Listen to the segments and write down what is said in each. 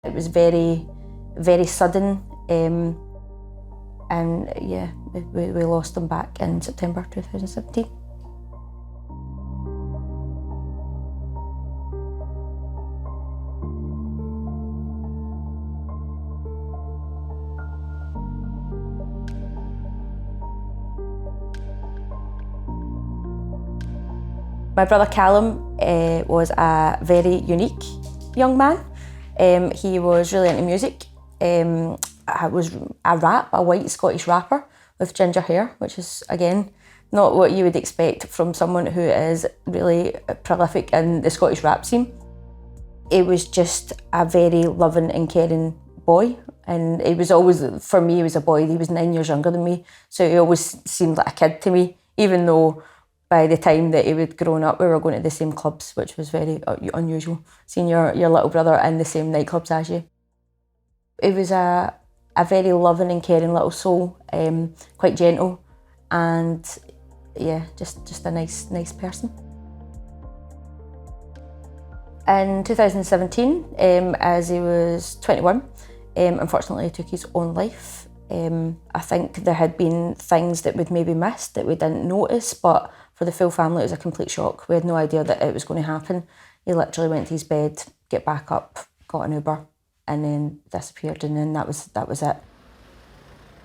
It was very, very sudden, and yeah, we lost him back in September 2017. My brother Callum was a very unique young man. He was really into music. I was a white Scottish rapper with ginger hair, which is, again, not what you would expect from someone who is really prolific in the Scottish rap scene. He was just a very loving and caring boy, and he was always, for me, he was a boy. He was 9 years younger than me, so he always seemed like a kid to me, even though by the time that he had grown up, we were going to the same clubs, which was very unusual, seeing your little brother in the same nightclubs as you. He was a very loving and caring little soul, quite gentle, and yeah, just a nice person. In 2017, as he was 21, unfortunately he took his own life. I think there had been things that we'd maybe missed that we didn't notice, but for the full family it was a complete shock. We had no idea that it was going to happen. He literally went to his bed, get back up, got an Uber, and then disappeared, and then that was it.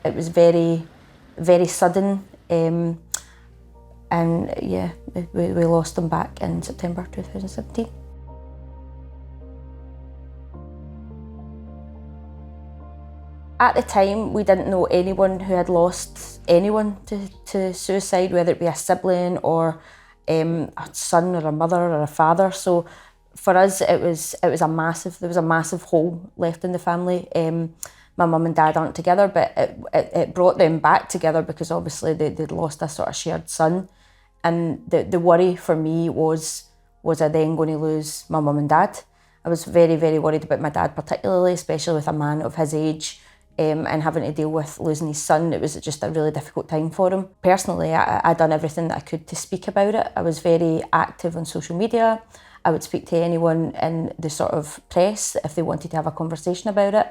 It was very, very sudden, and yeah, we lost him back in September 2017. At the time, we didn't know anyone who had lost anyone to suicide, whether it be a sibling or a son or a mother or a father. So for us, there was a massive hole left in the family. My mum and dad aren't together, but it brought them back together because obviously they'd lost a sort of shared son. And the worry for me was I then going to lose my mum and dad? I was very, very worried about my dad particularly, especially with a man of his age. And having to deal with losing his son, it was just a really difficult time for him. Personally, I'd done everything that I could to speak about it. I was very active on social media. I would speak to anyone in the sort of press if they wanted to have a conversation about it.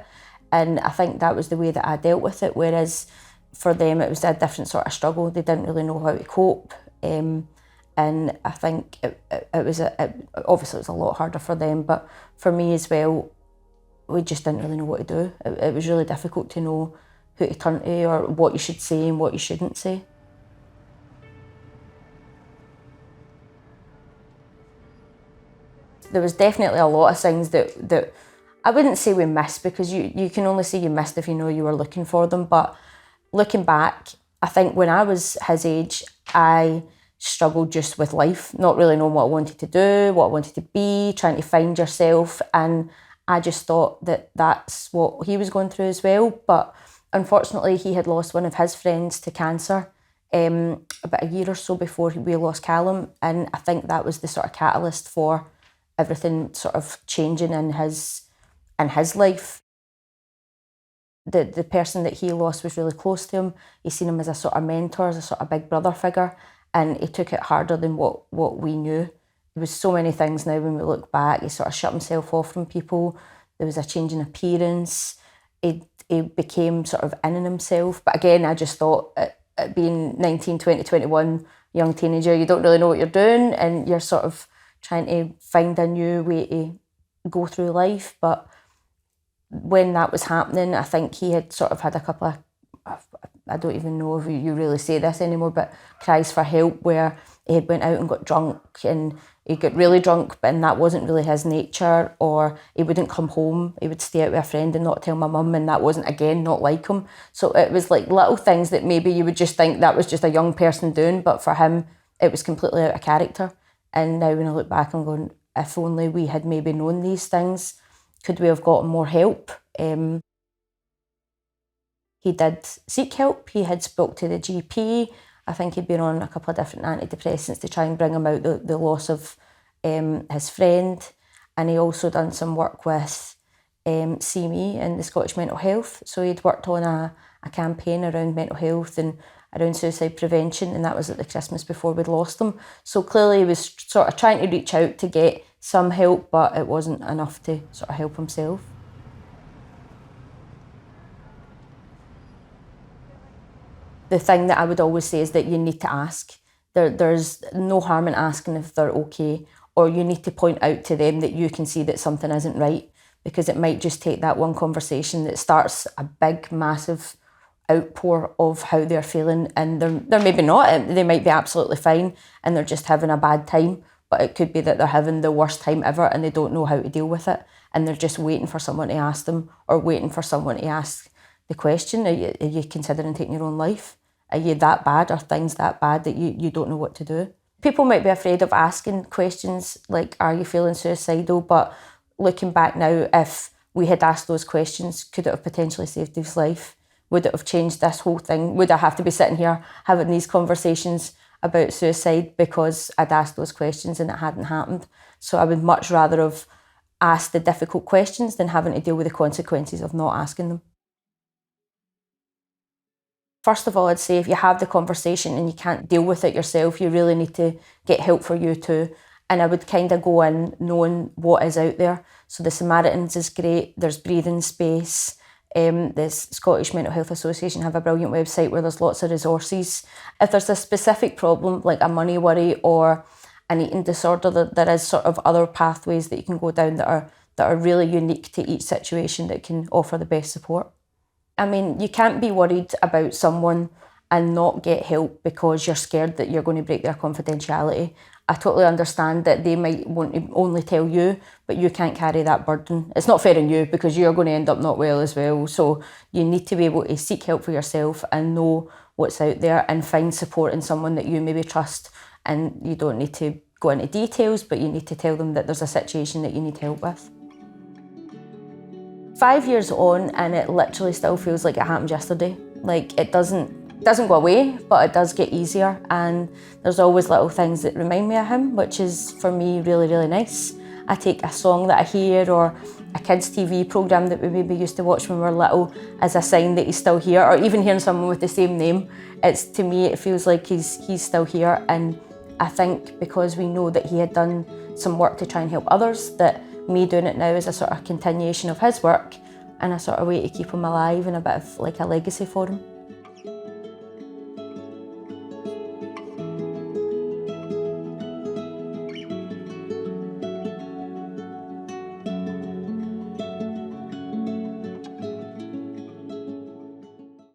And I think that was the way that I dealt with it, whereas for them it was a different sort of struggle. They didn't really know how to cope. And I think obviously it was a lot harder for them, but for me as well, we just didn't really know what to do. It was really difficult to know who to turn to or what you should say and what you shouldn't say. There was definitely a lot of things that I wouldn't say we missed, because you can only say you missed if you know you were looking for them. But looking back, I think when I was his age, I struggled just with life, not really knowing what I wanted to do, what I wanted to be, trying to find yourself. And I just thought that that's what he was going through as well. But unfortunately, he had lost one of his friends to cancer about a year or so before we lost Callum. And I think that was the sort of catalyst for everything sort of changing in his life. The person that he lost was really close to him. He seen him as a sort of mentor, as a sort of big brother figure, and he took it harder than what we knew. There was so many things now when we look back. He sort of shut himself off from people. There was a change in appearance. He became sort of in himself. But again, I just thought at being 19, 20, 21, young teenager, you don't really know what you're doing and you're sort of trying to find a new way to go through life. But when that was happening, I think he had sort of had a couple of, I don't even know if you really say this anymore, but cries for help, where he had went out and got drunk and he got really drunk, and that wasn't really his nature, or he wouldn't come home. He would stay out with a friend and not tell my mum, and that wasn't, again, not like him. So it was like little things that maybe you would just think that was just a young person doing, but for him, it was completely out of character. And now when I look back, I'm going, if only we had maybe known these things, could we have gotten more help? He did seek help. He had spoke to the GP. I think he'd been on a couple of different antidepressants to try and bring him out the loss of his friend. And he also done some work with CME and the Scottish Mental Health. So he'd worked on a campaign around mental health and around suicide prevention, and that was at the Christmas before we'd lost him. So clearly he was sort of trying to reach out to get some help, but it wasn't enough to sort of help himself. the thing that I would always say is that you need to ask. There's no harm in asking if they're okay, or you need to point out to them that you can see that something isn't right, because it might just take that one conversation that starts a big, massive outpour of how they're feeling, and they're maybe not. They might be absolutely fine and they're just having a bad time, but it could be that they're having the worst time ever and they don't know how to deal with it, and they're just waiting for someone to ask them, or waiting for someone to ask the question, are you considering taking your own life? Are you that bad? Are things that bad that you don't know what to do? People might be afraid of asking questions like, are you feeling suicidal? But looking back now, if we had asked those questions, could it have potentially saved his life? Would it have changed this whole thing? Would I have to be sitting here having these conversations about suicide because I'd asked those questions and it hadn't happened? So I would much rather have asked the difficult questions than having to deal with the consequences of not asking them. First of all, I'd say if you have the conversation and you can't deal with it yourself, you really need to get help for you too. And I would kind of go in knowing what is out there. So the Samaritans is great. There's Breathing Space. The Scottish Mental Health Association have a brilliant website where there's lots of resources. If there's a specific problem like a money worry or an eating disorder, there is sort of other pathways that you can go down that are really unique to each situation that can offer the best support. I mean, you can't be worried about someone and not get help because you're scared that you're going to break their confidentiality. I totally understand that they might want to only tell you, but you can't carry that burden. It's not fair on you because you're going to end up not well as well. So you need to be able to seek help for yourself and know what's out there and find support in someone that you maybe trust. And you don't need to go into details, but you need to tell them that there's a situation that you need help with. 5 years on and it literally still feels like it happened yesterday. Like it doesn't go away, but it does get easier, and there's always little things that remind me of him, which is for me really, really nice. I take a song that I hear or a kids' TV programme that we maybe used to watch when we were little as a sign that he's still here, or even hearing someone with the same name. To me, it feels like he's still here, and I think because we know that he had done some work to try and help others, that me doing it now is a sort of continuation of his work and a sort of way to keep him alive and a bit of like a legacy for him.